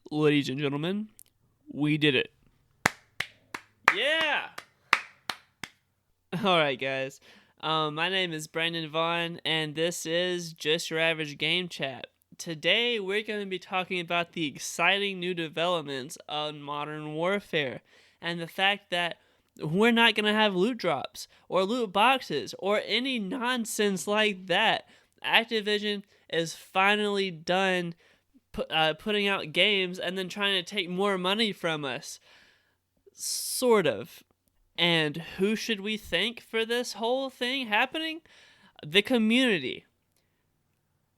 Ladies and gentlemen, we did it. Yeah! Alright, guys. My name is Brandon Vaughn, and this is Just Your Average Game Chat. Today, we're going to be talking about the exciting new developments on Modern Warfare, and the fact that we're not going to have loot drops, or loot boxes, or any nonsense like that. Activision is finally done putting out games and then trying to take more money from us. Sort of. And who should we thank for this whole thing happening? The community.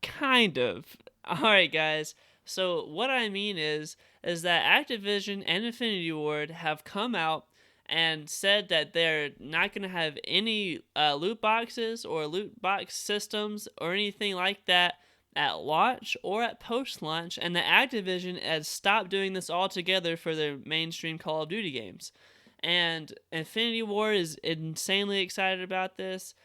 Kind of. Alright, guys. So, what I mean is that Activision and Infinity Ward have come out and said that they're not going to have any loot boxes or loot box systems or anything like that at launch or at post launch, and that Activision has stopped doing this altogether for their mainstream Call of Duty games. And Infinity Ward is insanely excited about this.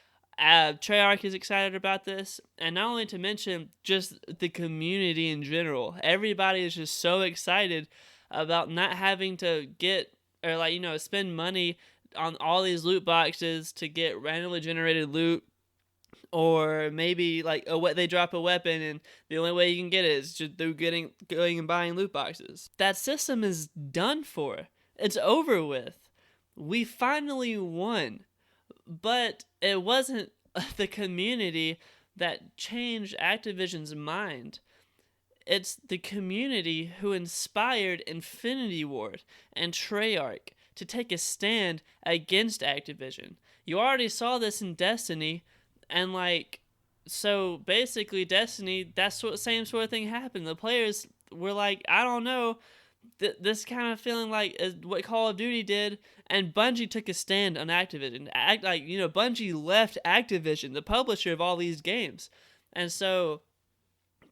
Treyarch is excited about this, and not only to mention just the community in general. Everybody is just so excited about not having to get or spend money on all these loot boxes to get randomly generated loot, or maybe they drop a weapon and the only way you can get it is just through going and buying loot boxes. That system is done for. It's over with. We finally won. But it wasn't the community that changed Activision's mind. It's the community who inspired Infinity Ward and Treyarch to take a stand against Activision. You already saw this in Destiny, and so basically Destiny, same sort of thing happened. The players were like, I don't know, this kind of feeling like is what Call of Duty did, and Bungie took a stand on Activision. Bungie left Activision, the publisher of all these games, and so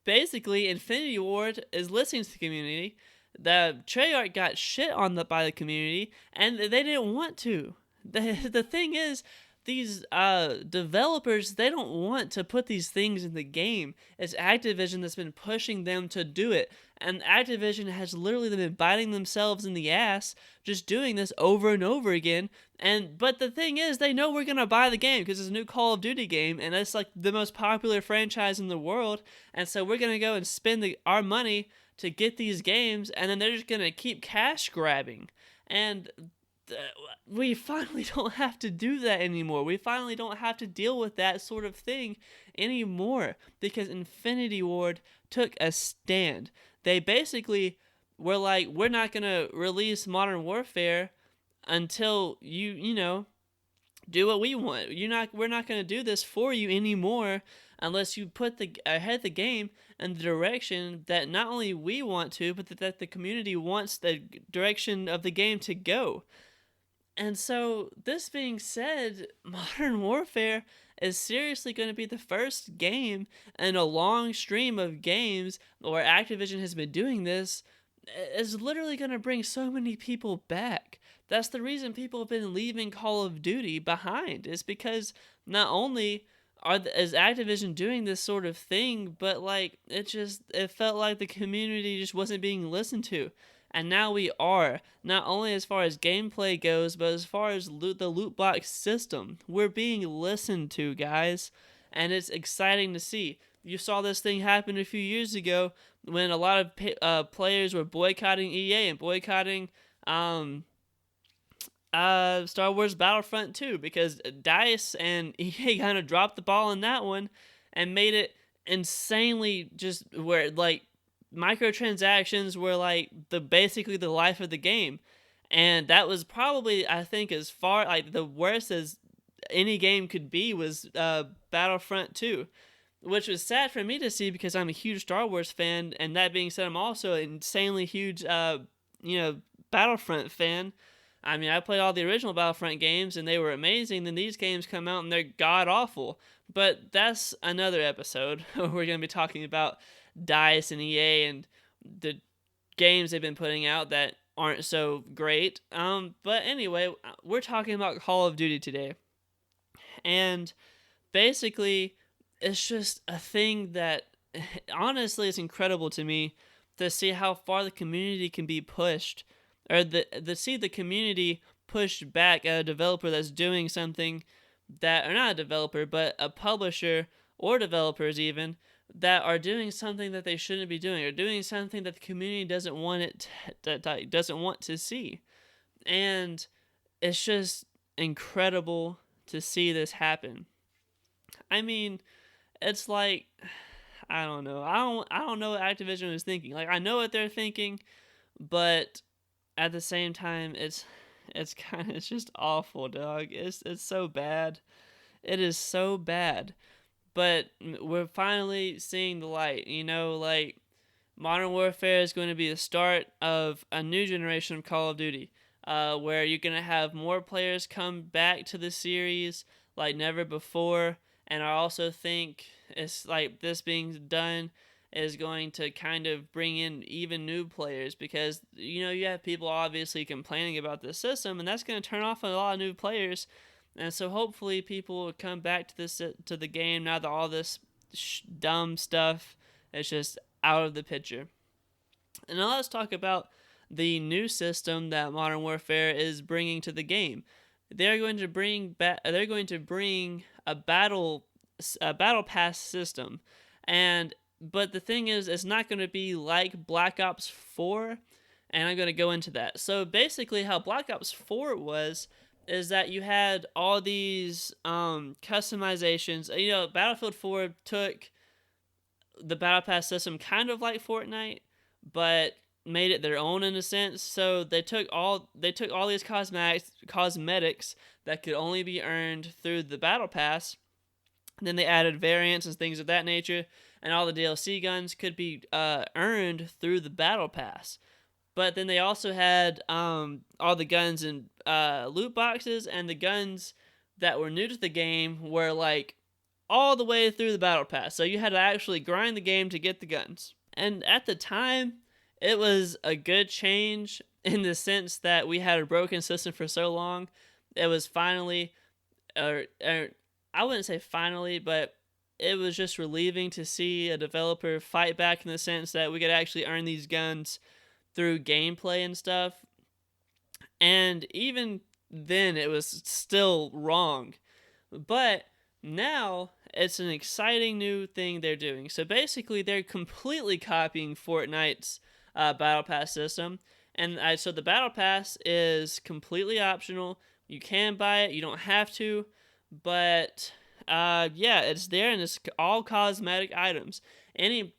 basically Infinity Ward is listening to the community. The Treyarch got shit on by the community, and they didn't want to. The thing is, these developers, they don't want to put these things in the game. It's Activision that's been pushing them to do it. And Activision has literally been biting themselves in the ass just doing this over and over again. But the thing is, they know we're going to buy the game because it's a new Call of Duty game, and it's like the most popular franchise in the world. And so we're going to go and spend our money to get these games, and then they're just going to keep cash grabbing. And we finally don't have to do that anymore. We finally don't have to deal with that sort of thing anymore because Infinity Ward took a stand. They basically were like, we're not going to release Modern Warfare until you do what we want. We're not going to do this for you anymore unless you put ahead the game in the direction that not only we want to, but that the community wants the direction of the game to go. And so, this being said, Modern Warfare is seriously going to be the first game in a long stream of games where Activision has been doing this, is literally going to bring so many people back. That's the reason people have been leaving Call of Duty behind, is because not only is Activision doing this sort of thing, but it felt like the community just wasn't being listened to. And now we are, not only as far as gameplay goes, but as far as the loot box system. We're being listened to, guys, and it's exciting to see. You saw this thing happen a few years ago when a lot of players were boycotting EA and boycotting Star Wars Battlefront 2 because DICE and EA kind of dropped the ball in that one and made it insanely just where microtransactions were basically the life of the game, and that was probably, I think, as far the worst as any game could be was Battlefront 2, which was sad for me to see because I'm a huge Star Wars fan, and that being said, I'm also an insanely huge Battlefront fan. I mean, I played all the original Battlefront games, and they were amazing. Then these games come out, and they're god-awful. But that's another episode. We're going to be talking about DICE and EA and the games they've been putting out that aren't so great. But anyway, we're talking about Call of Duty today. And basically, it's just a thing that, honestly, it's incredible to me to see how far the community can be pushed, or the see the community push back at a developer that's doing something that, or not a developer, but a publisher or developers even, that are doing something that they shouldn't be doing, or doing something that the community doesn't want that doesn't want to see. And it's just incredible to see this happen. I mean, it's like, I don't know. I don't know what Activision is thinking. Like, I know what they're thinking, but at the same time, it's just awful, dog. It's so bad. It is so bad. But we're finally seeing the light. Like, Modern Warfare is going to be the start of a new generation of Call of Duty, where you're going to have more players come back to the series like never before. And I also think it's like this being done is going to kind of bring in even new players, because you have people obviously complaining about the system, and that's going to turn off a lot of new players. And so hopefully people will come back to the game now that all this dumb stuff is just out of the picture. And now let's talk about the new system that Modern Warfare is bringing to the game. They're going to bring a battle pass system, but the thing is, it's not going to be like Black Ops 4, and I'm going to go into that. So basically, how Black Ops 4 was is that you had all these customizations. Battlefield 4 took the Battle Pass system kind of like Fortnite, but made it their own in a sense. So they took all these cosmetics that could only be earned through the Battle Pass. And then they added variants and things of that nature, and all the DLC guns could be earned through the Battle Pass. But then they also had all the guns in loot boxes, and the guns that were new to the game were like all the way through the Battle Pass. So you had to actually grind the game to get the guns. And at the time, it was a good change in the sense that we had a broken system for so long. It was finally, I wouldn't say finally, but it was just relieving to see a developer fight back in the sense that we could actually earn these guns through gameplay and stuff. And even then, it was still wrong. But now, it's an exciting new thing they're doing. So basically, they're completely copying Fortnite's Battle Pass system. And so the Battle Pass is completely optional. You can buy it, you don't have to. But yeah, it's there, and it's all cosmetic items. Any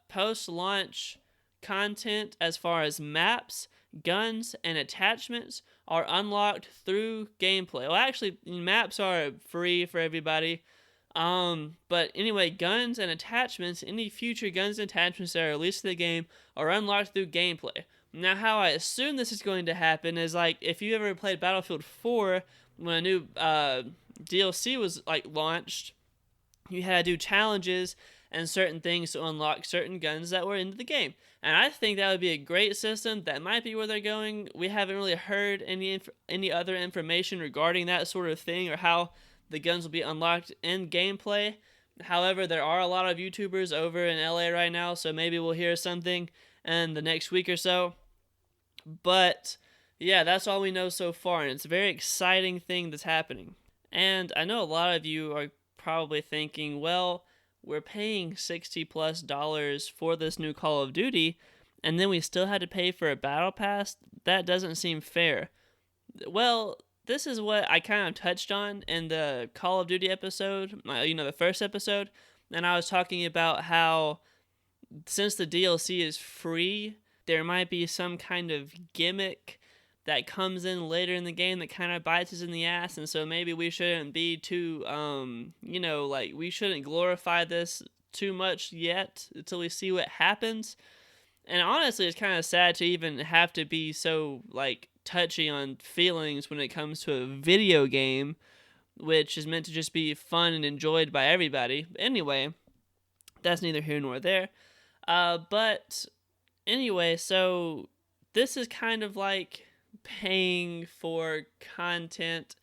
post-launch content as far as maps, guns, and attachments are unlocked through gameplay. Well, actually, maps are free for everybody. But anyway, guns and attachments, any future guns and attachments that are released to the game are unlocked through gameplay. Now, how I assume this is going to happen is, like, if you ever played Battlefield 4, when a new DLC was like launched, you had to do challenges and certain things to unlock certain guns that were into the game. And I think that would be a great system. That might be where they're going. We haven't really heard any other information regarding that sort of thing, or how the guns will be unlocked in gameplay. However, there are a lot of YouTubers over in LA right now, so maybe we'll hear something in the next week or so. But yeah, that's all we know so far, and it's a very exciting thing that's happening. And I know a lot of you are probably thinking, well, we're paying $60+ for this new Call of Duty, and then we still had to pay for a Battle Pass? That doesn't seem fair. Well, this is what I kind of touched on in the Call of Duty episode, the first episode, and I was talking about how since the DLC is free, there might be some kind of gimmick that comes in later in the game that kind of bites us in the ass, and so maybe we shouldn't be too, we shouldn't glorify this too much yet until we see what happens. And honestly, it's kind of sad to even have to be so, touchy on feelings when it comes to a video game, which is meant to just be fun and enjoyed by everybody. Anyway, that's neither here nor there. But anyway, so this is kind of like paying for content,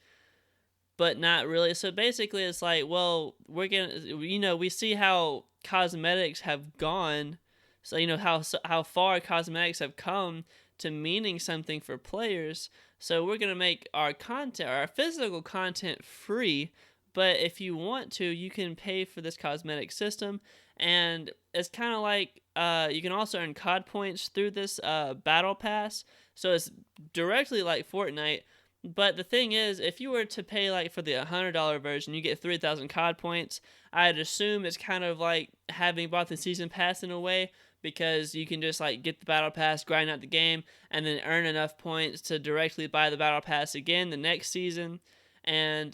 but not really. So basically, it's like, well, we're gonna, we see how cosmetics have gone So you know how far cosmetics have come to meaning something for players. So we're gonna make our content, our physical content, free. But if you want to, you can pay for this cosmetic system, and it's kind of like you can also earn COD points through this battle pass. So it's directly like Fortnite. But the thing is, if you were to pay like for the $100 version, you get 3,000 COD points. I'd assume it's kind of like having bought the season pass in a way, because you can just like get the battle pass, grind out the game, and then earn enough points to directly buy the battle pass again the next season. And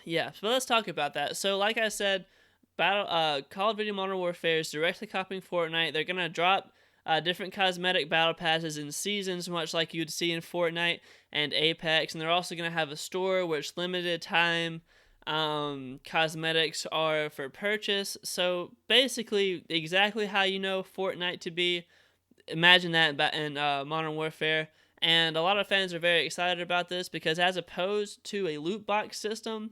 yeah, so let's talk about that. So like I said, Call of Duty Modern Warfare is directly copying Fortnite. They're gonna drop different cosmetic battle passes in seasons, much like you'd see in Fortnite and Apex. And they're also gonna have a store which limited time cosmetics are for purchase. So basically, exactly how you know Fortnite to be. Imagine that in Modern Warfare. And a lot of fans are very excited about this because, as opposed to a loot box system,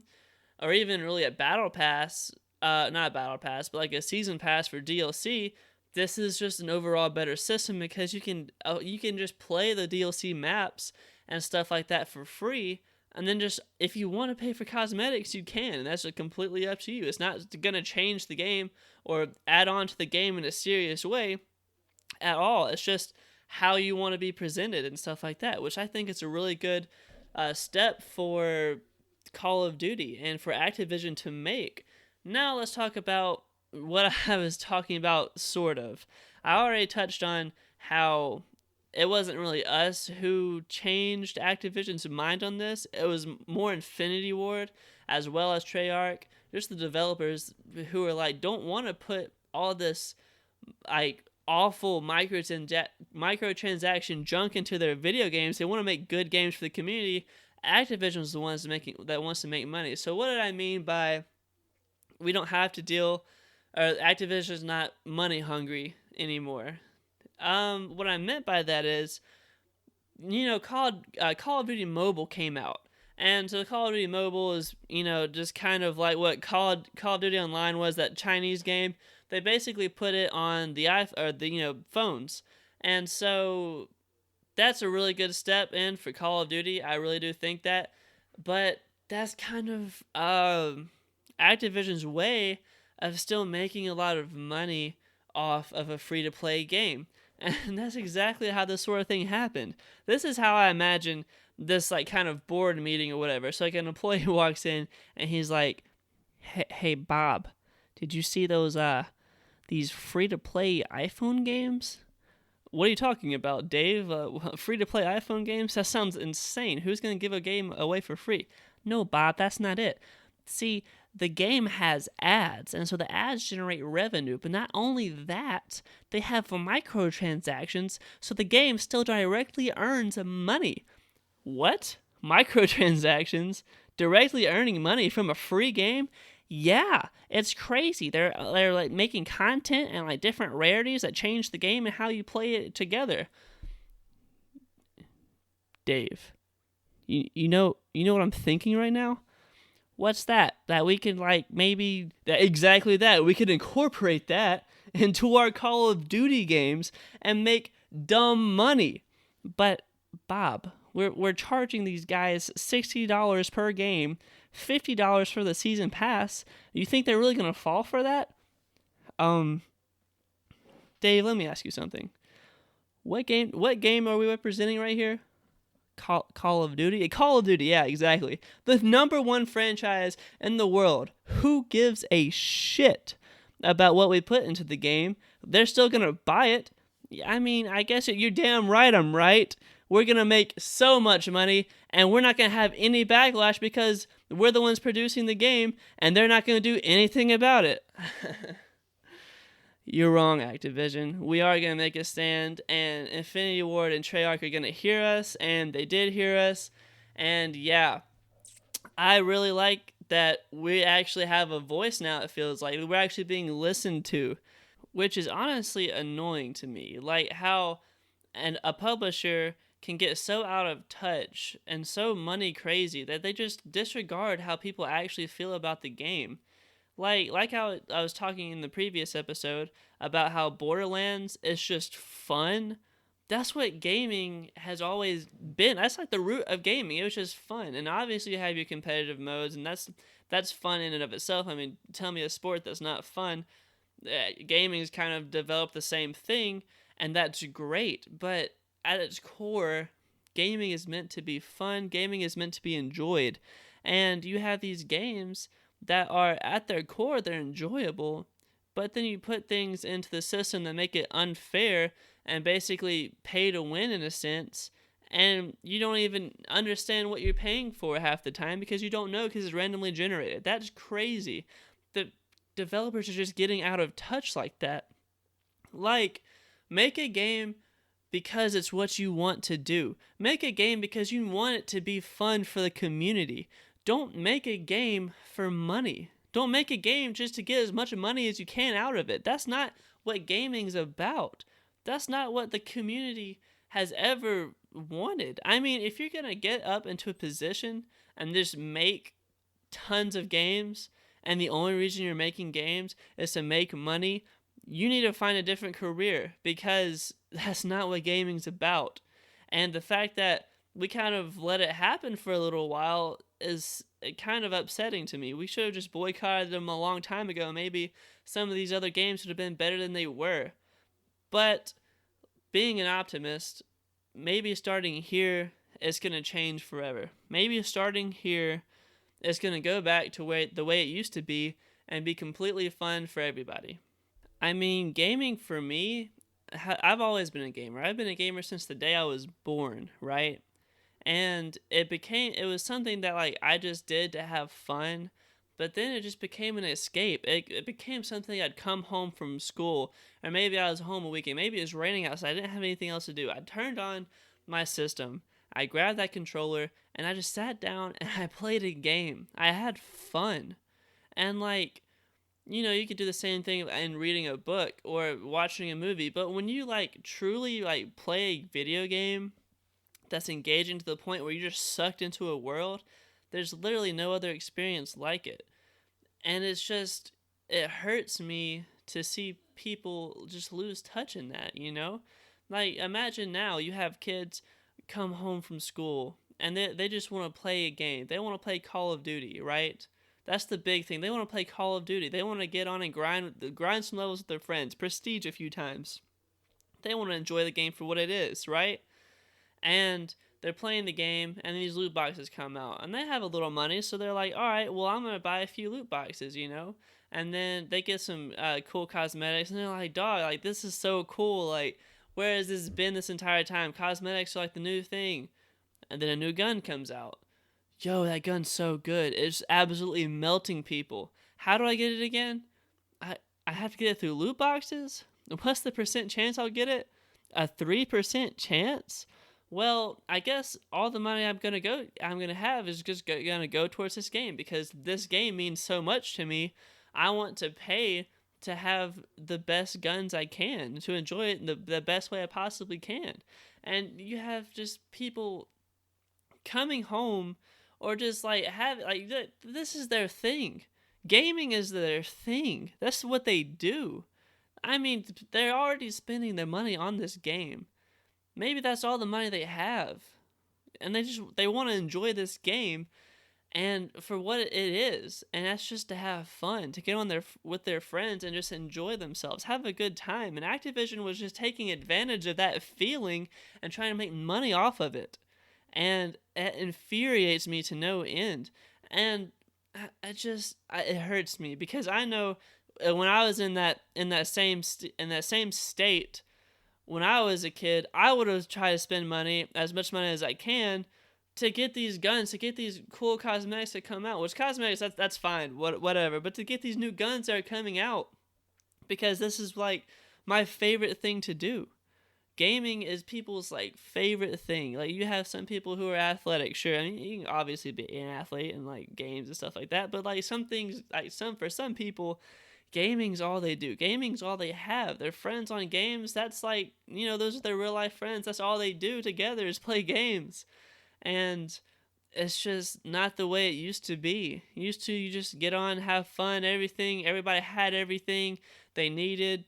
or even really a battle pass, not a battle pass, but like a season pass for DLC, this is just an overall better system because you can just play the DLC maps and stuff like that for free. And then just, if you want to pay for cosmetics, you can. And that's completely up to you. It's not going to change the game or add on to the game in a serious way at all. It's just how you want to be presented and stuff like that, which I think is a really good step for Call of Duty and for Activision to make. Now let's talk about what I was talking about, sort of. I already touched on how it wasn't really us who changed Activision's mind on this. It was more Infinity Ward as well as Treyarch, just the developers who are like, don't want to put all this like awful microtransaction junk into their video games. They want to make good games for the community. Activision's the ones that wants to make money. So what did I mean by we don't have to deal, or Activision's not money hungry anymore? What I meant by that is, you know, Call of Duty Mobile came out. And so Call of Duty Mobile is, you know, just kind of like what Call of Duty Online was, that Chinese game. They basically put it on the phones. And so that's a really good step in for Call of Duty. I really do think that. But that's kind of Activision's way of still making a lot of money off of a free-to-play game. And that's exactly how this sort of thing happened. This is how I imagine this like kind of board meeting or whatever. So like an employee walks in and he's like, "Hey Bob, did you see these free-to-play iPhone games?" "What are you talking about, Dave? Free-to-play iPhone games? That sounds insane. Who's going to give a game away for free?" "No, Bob, that's not it. See, the game has ads, and so the ads generate revenue. But not only that, they have microtransactions, so the game still directly earns money." "What? Microtransactions? Directly earning money from a free game?" "Yeah, it's crazy. They're like making content and like different rarities that change the game and how you play it together." "Dave, you know what I'm thinking right now?" "What's that?" "That we can like maybe exactly that. We could incorporate that into our Call of Duty games and make dumb money." "But Bob, we're charging these guys $60 per game, $50 for the season pass. You think they're really gonna fall for that?" Dave, let me ask you something. What game are we representing right here?" Call of Duty? Call of Duty, yeah, exactly. The number one franchise in the world. Who gives a shit about what we put into the game? They're still gonna buy it. I mean, I guess you're damn right I'm right. We're gonna make so much money, and we're not gonna have any backlash because we're the ones producing the game, and they're not gonna do anything about it. You're wrong, Activision. We are going to make a stand, and Infinity Ward and Treyarch are going to hear us, and they did hear us. And yeah, I really like that we actually have a voice now, it feels like. We're actually being listened to, which is honestly annoying to me. Like how a publisher can get so out of touch and so money crazy that they just disregard how people actually feel about the game. Like how I was talking in the previous episode about how Borderlands is just fun. That's what gaming has always been. That's like the root of gaming. It was just fun, and obviously you have your competitive modes, and that's fun in and of itself. I mean, tell me a sport that's not fun. Gaming's kind of developed the same thing, and that's great. But at its core, gaming is meant to be fun. Gaming is meant to be enjoyed, and you have these games that are at their core they're enjoyable, but then you put things into the system that make it unfair and basically pay to win in a sense, and you don't even understand what you're paying for half the time because you don't know because it's randomly generated. That's crazy. The developers are just getting out of touch like that. Like, make a game because it's what you want to do. Make a game because you want it to be fun for the community. Don't make a game for money. Don't make a game just to get as much money as you can out of it. That's not what gaming's about. That's not what the community has ever wanted. I mean, if you're going to get up into a position and just make tons of games, and the only reason you're making games is to make money, you need to find a different career because that's not what gaming's about. And the fact that we kind of let it happen for a little while is kind of upsetting to me. We should have just boycotted them a long time ago. Maybe some of these other games would have been better than they were. But being an optimist, maybe starting here is going to change forever. Maybe starting here is going to go back to the way it used to be and be completely fun for everybody. I mean, gaming for me, I've always been a gamer. I've been a gamer since the day I was born, right? And it was something that like I just did to have fun, but then it just became an escape. It became something I'd come home from school, or maybe I was home a weekend, maybe it was raining outside, I didn't have anything else to do. I turned on my system, I grabbed that controller, and I just sat down and I played a game. I had fun. And like, you could do the same thing in reading a book or watching a movie, but when you like truly like play a video game that's engaging to the point where you're just sucked into a world, there's literally no other experience like it. And it hurts me to see people just lose touch in that. Like, imagine now you have kids come home from school and they just want to play a game. They want to play Call of Duty, right? That's the big thing. They want to play Call of Duty. They want to get on and grind some levels with their friends, prestige a few times. They want to enjoy the game for what it is, right? And they're playing the game, and these loot boxes come out, and they have a little money, so they're like, all right, well, I'm going to buy a few loot boxes. And then they get some cool cosmetics, and they're like, dog, like, this is so cool, like, where has this been this entire time? Cosmetics are like the new thing. And then a new gun comes out. Yo, that gun's so good. It's absolutely melting people. How do I get it again? I have to get it through loot boxes? What's the percent chance I'll get it? A 3% chance? Well, I guess all the money I'm gonna have is just gonna go towards this game because this game means so much to me. I want to pay to have the best guns I can, to enjoy it in the best way I possibly can. And you have just people coming home or just like this is their thing. Gaming is their thing. That's what they do. I mean, they're already spending their money on this game. Maybe that's all the money they have. And they want to enjoy this game and for what it is, and that's just to have fun, to get on with their friends and just enjoy themselves, have a good time. And Activision was just taking advantage of that feeling and trying to make money off of it, and it infuriates me to no end. And it hurts me because I know when I was in that same state when I was a kid, I would have tried to spend as much money as I can to get these guns, to get these cool cosmetics that come out. Which cosmetics, that's fine, whatever. But to get these new guns that are coming out, because this is like my favorite thing to do. Gaming is people's like favorite thing. Like, you have some people who are athletic, sure. I mean, you can obviously be an athlete in like games and stuff like that. But like some things, for some people, gaming's all they do. Gaming's all they have. Their friends on games, that's like, those are their real life friends. That's all they do together is play games. And it's just not the way it used to be. Used to, you just get on, have fun, everything. Everybody had everything they needed.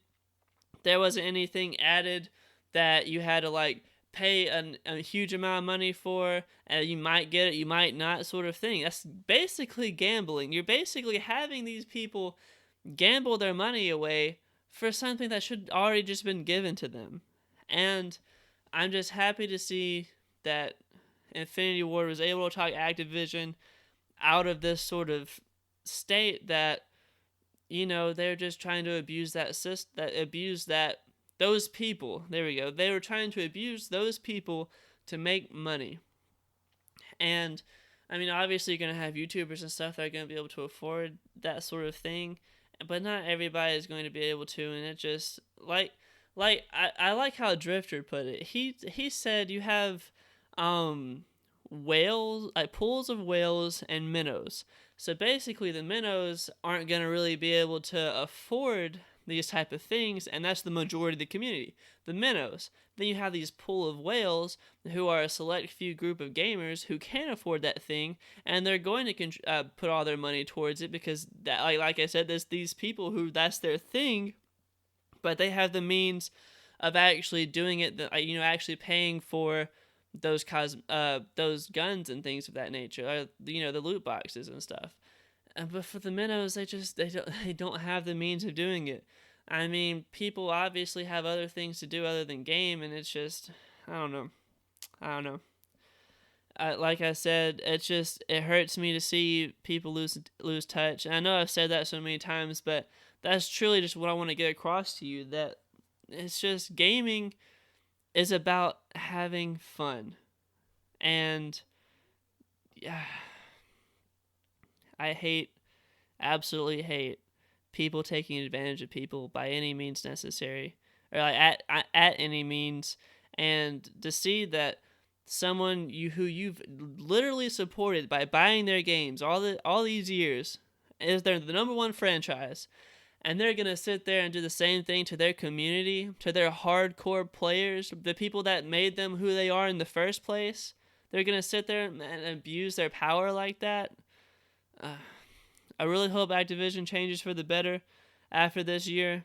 There wasn't anything added that you had to like pay a huge amount of money for, and you might get it, you might not, sort of thing. That's basically gambling. You're basically having these people gamble their money away for something that should already just been given to them. And I'm just happy to see that Infinity Ward was able to talk Activision out of this sort of state that, they're just trying to abuse that system, those people. There we go. They were trying to abuse those people to make money. And I mean, obviously, you're gonna have YouTubers and stuff that are gonna be able to afford that sort of thing, but not everybody is going to be able to. And it just I like how Drifter put it. He said you have whales, like pools of whales and minnows. So basically, the minnows aren't gonna really be able to afford these type of things, and that's the majority of the community, the minnows. Then you have these pool of whales who are a select few group of gamers who can afford that thing, and they're going to put all their money towards it because that, like I said, there's these people who that's their thing, but they have the means of actually doing it. Actually paying for those guns and things of that nature, or, the loot boxes and stuff. But for the minnows, they don't have the means of doing it. I mean, people obviously have other things to do other than game, and it's just, I don't know. I don't know. Like I said, it hurts me to see people lose touch. And I know I've said that so many times, but that's truly just what I want to get across to you. That it's just gaming is about having fun, and yeah, I absolutely hate people taking advantage of people by any means necessary, or like at any means. And to see that someone who you've literally supported by buying their games all these years is the number one franchise, and they're gonna sit there and do the same thing to their community, to their hardcore players, the people that made them who they are in the first place. They're gonna sit there and abuse their power like that. I really hope Activision changes for the better after this year.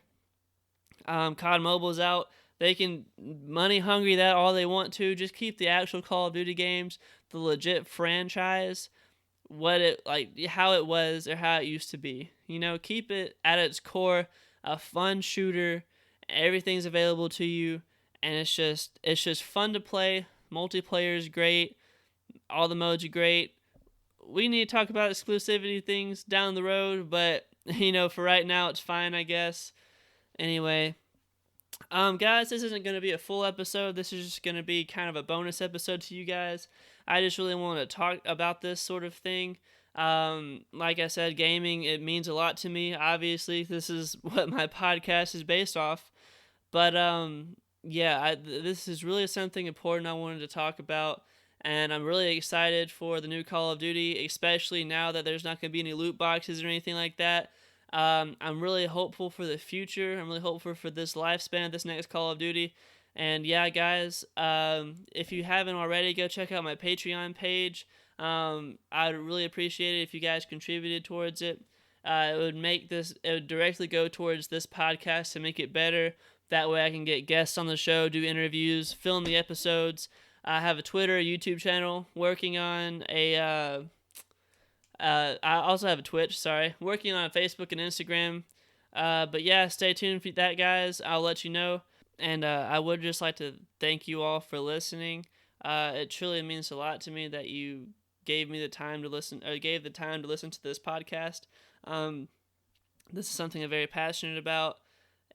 COD Mobile's out. They can money hungry that all they want to. Just keep the actual Call of Duty games, the legit franchise, how it was or how it used to be. Keep it at its core, a fun shooter. Everything's available to you, and it's just fun to play. Multiplayer is great. All the modes are great. We need to talk about exclusivity things down the road, but for right now it's fine, I guess. Anyway, guys, this isn't going to be a full episode. This is just going to be kind of a bonus episode to you guys. I just really want to talk about this sort of thing. Like I said, gaming, it means a lot to me. Obviously, this is what my podcast is based off. But yeah, this is really something important I wanted to talk about. And I'm really excited for the new Call of Duty, especially now that there's not going to be any loot boxes or anything like that. I'm really hopeful for the future. I'm really hopeful for this lifespan of this next Call of Duty. And yeah, guys, if you haven't already, go check out my Patreon page. I'd really appreciate it if you guys contributed towards it. It would directly go towards this podcast to make it better. That way I can get guests on the show, do interviews, film the episodes. I have a Twitter, YouTube channel, working on I also have a Twitch, working on Facebook and Instagram. But yeah, stay tuned for that, guys. I'll let you know. And I would just like to thank you all for listening. It truly means a lot to me that you gave the time to listen to this podcast. This is something I'm very passionate about,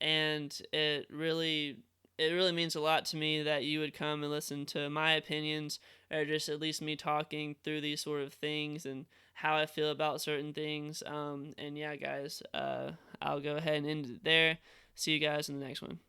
and it really means a lot to me that you would come and listen to my opinions, or just at least me talking through these sort of things and how I feel about certain things. And yeah, guys, I'll go ahead and end it there. See you guys in the next one.